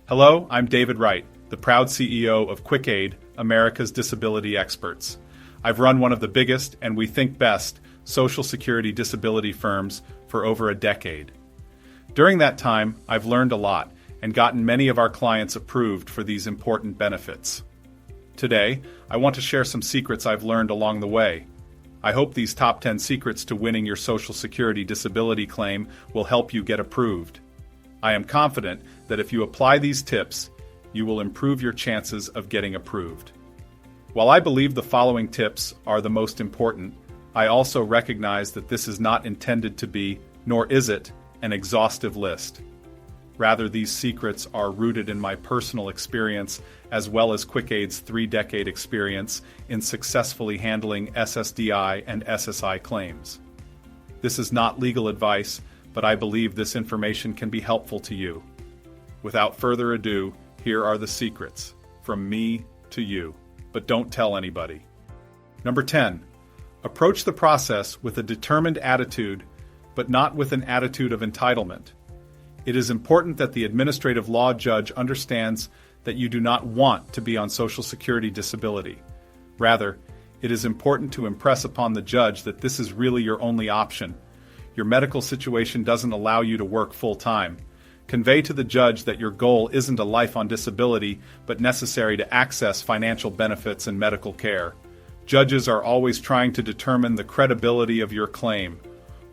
Hello, I'm David Wright, the proud CEO of QuickAid, America's disability experts. I've run one of the biggest, and we think best, Social Security disability firms for over a decade. During that time, I've learned a lot and gotten many of our clients approved for these important benefits. Today, I want to share some secrets I've learned along the way. I hope these top 10 secrets to winning your Social Security disability claim will help you get approved. I am confident that if you apply these tips, you will improve your chances of getting approved. While I believe the following tips are the most important, I also recognize that this is not intended to be, nor is it, an exhaustive list. Rather, these secrets are rooted in my personal experience as well as QuickAid's 3-decade experience in successfully handling SSDI and SSI claims. This is not legal advice, but I believe this information can be helpful to you. Without further ado, here are the secrets, from me to you, but don't tell anybody. Number 10. Approach the process with a determined attitude, but not with an attitude of entitlement. It is important that the administrative law judge understands that you do not want to be on Social Security disability. Rather, it is important to impress upon the judge that this is really your only option. Your medical situation doesn't allow you to work full-time. Convey to the judge that your goal isn't a life on disability, but necessary to access financial benefits and medical care. Judges are always trying to determine the credibility of your claim.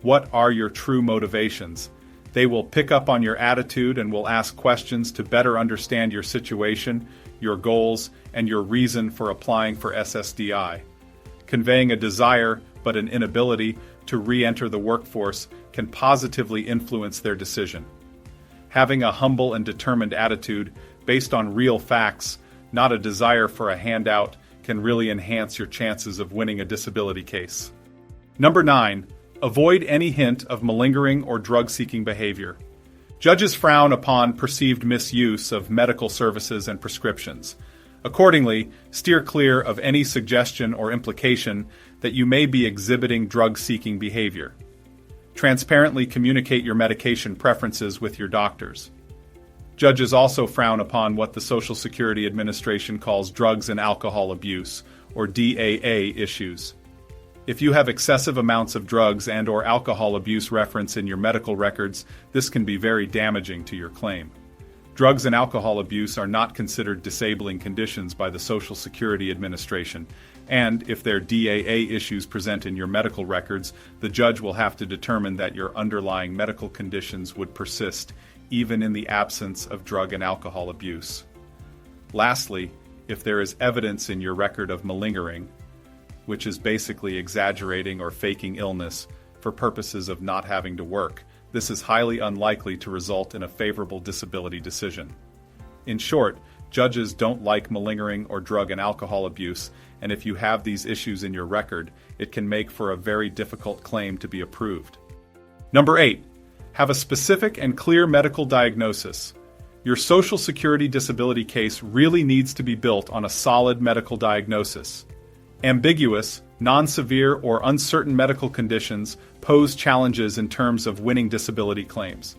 What are your true motivations? They will pick up on your attitude and will ask questions to better understand your situation, your goals, and your reason for applying for SSDI. Conveying a desire but an inability to re-enter the workforce can positively influence their decision. Having a humble and determined attitude based on real facts, not a desire for a handout, can really enhance your chances of winning a disability case. Number 9. Avoid any hint of malingering or drug-seeking behavior. Judges frown upon perceived misuse of medical services and prescriptions. Accordingly, steer clear of any suggestion or implication that you may be exhibiting drug-seeking behavior. Transparently communicate your medication preferences with your doctors. Judges also frown upon what the Social Security Administration calls drugs and alcohol abuse, or DAA issues. If you have excessive amounts of drugs and/or alcohol abuse reference in your medical records, this can be very damaging to your claim. Drugs and alcohol abuse are not considered disabling conditions by the Social Security Administration, and if their DAA issues present in your medical records, the judge will have to determine that your underlying medical conditions would persist, even in the absence of drug and alcohol abuse. Lastly, if there is evidence in your record of malingering, which is basically exaggerating or faking illness for purposes of not having to work, this is highly unlikely to result in a favorable disability decision. In short, judges don't like malingering or drug and alcohol abuse, and if you have these issues in your record, it can make for a very difficult claim to be approved. Number 8. Have a specific and clear medical diagnosis. Your Social Security disability case really needs to be built on a solid medical diagnosis. Ambiguous, non-severe, or uncertain medical conditions pose challenges in terms of winning disability claims.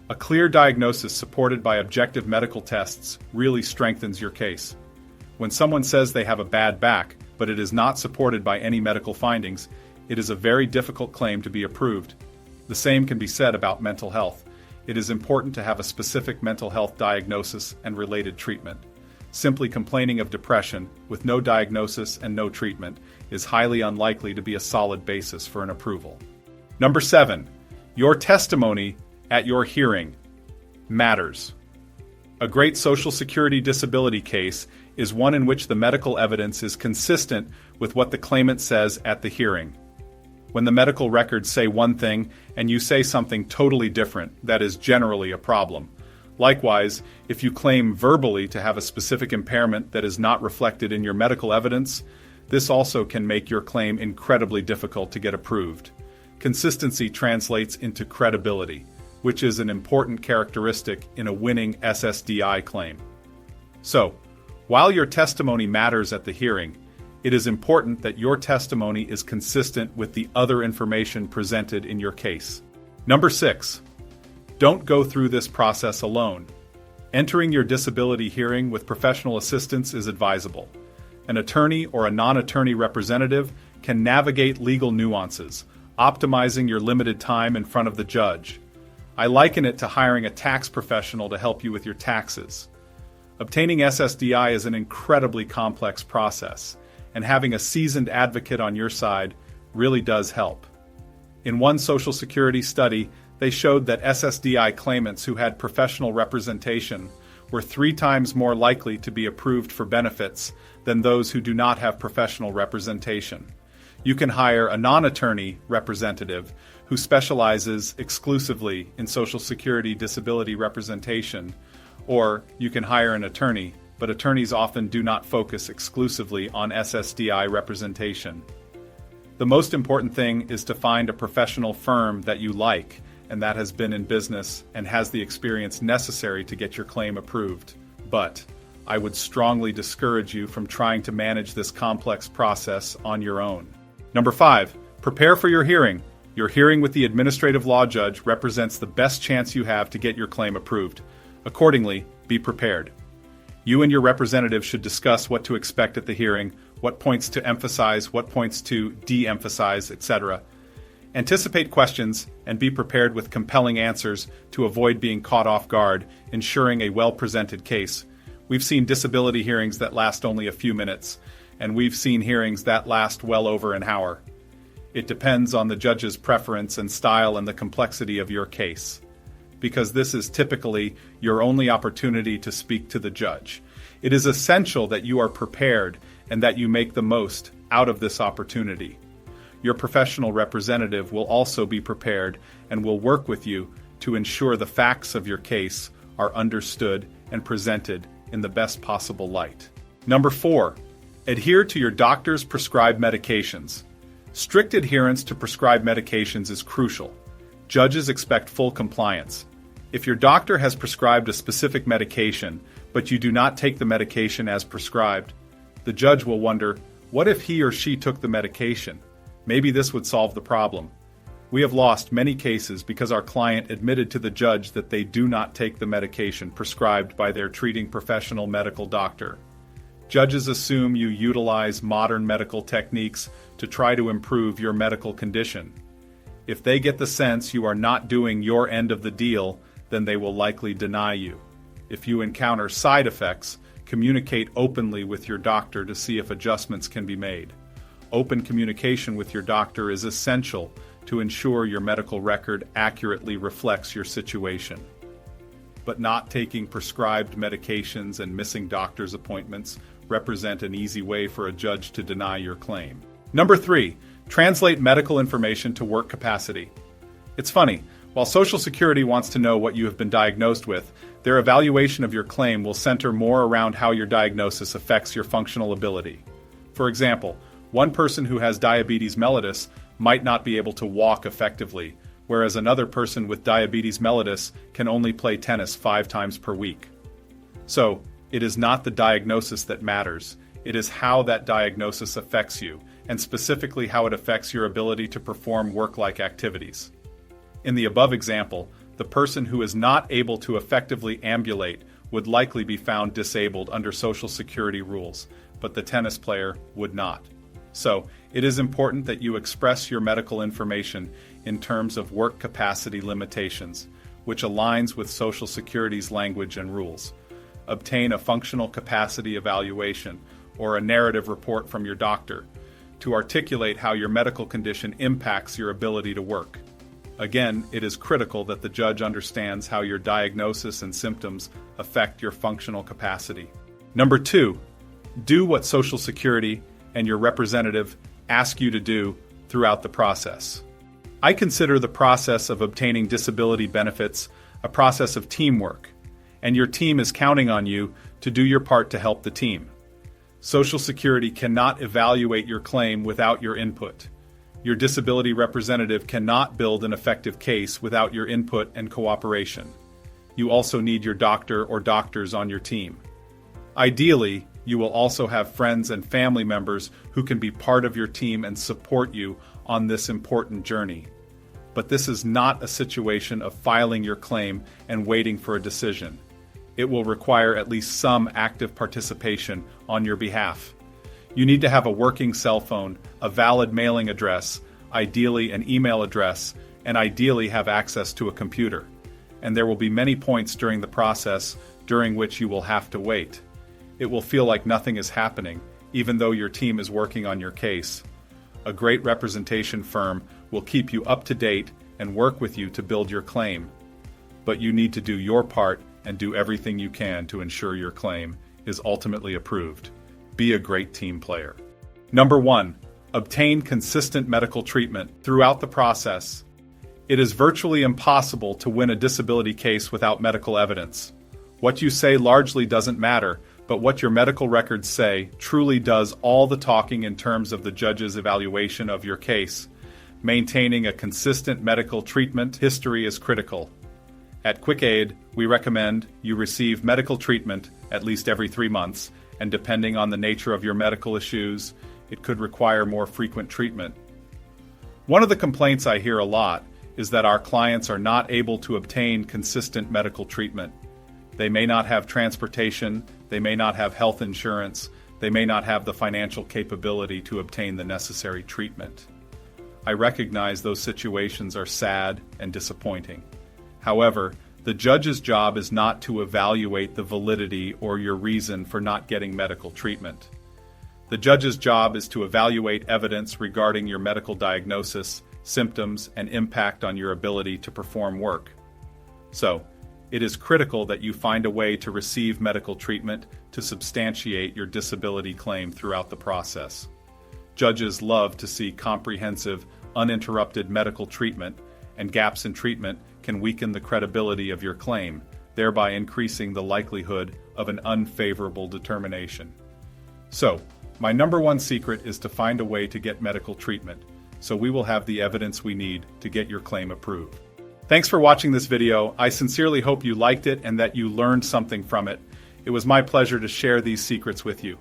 A clear diagnosis supported by objective medical tests really strengthens your case. When someone says they have a bad back, but it is not supported by any medical findings, it is a very difficult claim to be approved. The same can be said about mental health. It is important to have a specific mental health diagnosis and related treatment. Simply complaining of depression, with no diagnosis and no treatment, is highly unlikely to be a solid basis for an approval. Number 7. Your testimony at your hearing matters. A great Social Security disability case is one in which the medical evidence is consistent with what the claimant says at the hearing. When the medical records say one thing and you say something totally different, that is generally a problem. Likewise, if you claim verbally to have a specific impairment that is not reflected in your medical evidence, this also can make your claim incredibly difficult to get approved. Consistency translates into credibility, which is an important characteristic in a winning SSDI claim. So, while your testimony matters at the hearing, it is important that your testimony is consistent with the other information presented in your case. Number 6. Don't go through this process alone. Entering your disability hearing with professional assistance is advisable. An attorney or a non-attorney representative can navigate legal nuances, optimizing your limited time in front of the judge. I liken it to hiring a tax professional to help you with your taxes. Obtaining SSDI is an incredibly complex process, and having a seasoned advocate on your side really does help. In one Social Security study, they showed that SSDI claimants who had professional representation were 3 times more likely to be approved for benefits than those who do not have professional representation. You can hire a non-attorney representative who specializes exclusively in Social Security disability representation, or you can hire an attorney, but attorneys often do not focus exclusively on SSDI representation. The most important thing is to find a professional firm that you like and that has been in business and has the experience necessary to get your claim approved. But I would strongly discourage you from trying to manage this complex process on your own. Number 5, prepare for your hearing. Your hearing with the administrative law judge represents the best chance you have to get your claim approved. Accordingly, be prepared. You and your representative should discuss what to expect at the hearing, what points to emphasize, what points to de-emphasize, etc. Anticipate questions and be prepared with compelling answers to avoid being caught off guard, ensuring a well-presented case. We've seen disability hearings that last only a few minutes, and we've seen hearings that last well over an hour. It depends on the judge's preference and style and the complexity of your case, because this is typically your only opportunity to speak to the judge. It is essential that you are prepared and that you make the most out of this opportunity. Your professional representative will also be prepared and will work with you to ensure the facts of your case are understood and presented in the best possible light. Number 4, adhere to your doctor's prescribed medications. Strict adherence to prescribed medications is crucial. Judges expect full compliance. If your doctor has prescribed a specific medication, but you do not take the medication as prescribed, the judge will wonder, what if he or she took the medication? Maybe this would solve the problem. We have lost many cases because our client admitted to the judge that they do not take the medication prescribed by their treating professional medical doctor. Judges assume you utilize modern medical techniques to try to improve your medical condition. If they get the sense you are not doing your end of the deal, then they will likely deny you. If you encounter side effects, communicate openly with your doctor to see if adjustments can be made. Open communication with your doctor is essential to ensure your medical record accurately reflects your situation. But not taking prescribed medications and missing doctor's appointments represent an easy way for a judge to deny your claim. Number 3, translate medical information to work capacity. It's funny, while Social Security wants to know what you have been diagnosed with, their evaluation of your claim will center more around how your diagnosis affects your functional ability. For example, one person who has diabetes mellitus might not be able to walk effectively, whereas another person with diabetes mellitus can only play tennis 5 times per week. So, it is not the diagnosis that matters. It is how that diagnosis affects you, and specifically how it affects your ability to perform work-like activities. In the above example, the person who is not able to effectively ambulate would likely be found disabled under Social Security rules, but the tennis player would not. So, it is important that you express your medical information in terms of work capacity limitations, which aligns with Social Security's language and rules. Obtain a functional capacity evaluation or a narrative report from your doctor to articulate how your medical condition impacts your ability to work. Again, it is critical that the judge understands how your diagnosis and symptoms affect your functional capacity. Number 2, do what Social Security and your representative ask you to do throughout the process. I consider the process of obtaining disability benefits a process of teamwork, and your team is counting on you to do your part to help the team. Social Security cannot evaluate your claim without your input. Your disability representative cannot build an effective case without your input and cooperation. You also need your doctor or doctors on your team. Ideally, you will also have friends and family members who can be part of your team and support you on this important journey. But this is not a situation of filing your claim and waiting for a decision. it will require at least some active participation on your behalf. You need to have a working cell phone, a valid mailing address, ideally an email address, and ideally have access to a computer. And there will be many points during the process during which you will have to wait. It will feel like nothing is happening, even though your team is working on your case. A great representation firm will keep you up to date and work with you to build your claim. But you need to do your part and do everything you can to ensure your claim is ultimately approved. Be a great team player. Number 1. Obtain consistent medical treatment throughout the process. It is virtually impossible to win a disability case without medical evidence. What you say largely doesn't matter, but what your medical records say truly does all the talking in terms of the judge's evaluation of your case. Maintaining a consistent medical treatment history is critical. At QuickAid, we recommend you receive medical treatment at least every 3 months, and depending on the nature of your medical issues, it could require more frequent treatment. One of the complaints I hear a lot is that our clients are not able to obtain consistent medical treatment. They may not have transportation, they may not have health insurance, they may not have the financial capability to obtain the necessary treatment. I recognize those situations are sad and disappointing. However, the judge's job is not to evaluate the validity or your reason for not getting medical treatment. The judge's job is to evaluate evidence regarding your medical diagnosis, symptoms, and impact on your ability to perform work. So, it is critical that you find a way to receive medical treatment to substantiate your disability claim throughout the process. Judges love to see comprehensive, uninterrupted medical treatment, and gaps in treatment can weaken the credibility of your claim, thereby increasing the likelihood of an unfavorable determination. So, my number 1 secret is to find a way to get medical treatment, so we will have the evidence we need to get your claim approved. Thanks for watching this video. I sincerely hope you liked it and that you learned something from it. It was my pleasure to share these secrets with you.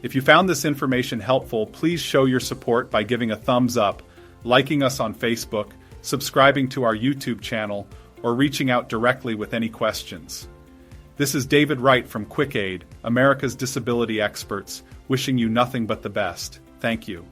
If you found this information helpful, please show your support by giving a thumbs up, liking us on Facebook, subscribing to our YouTube channel, or reaching out directly with any questions. This is David Wright from QuickAid, America's disability experts, wishing you nothing but the best. Thank you.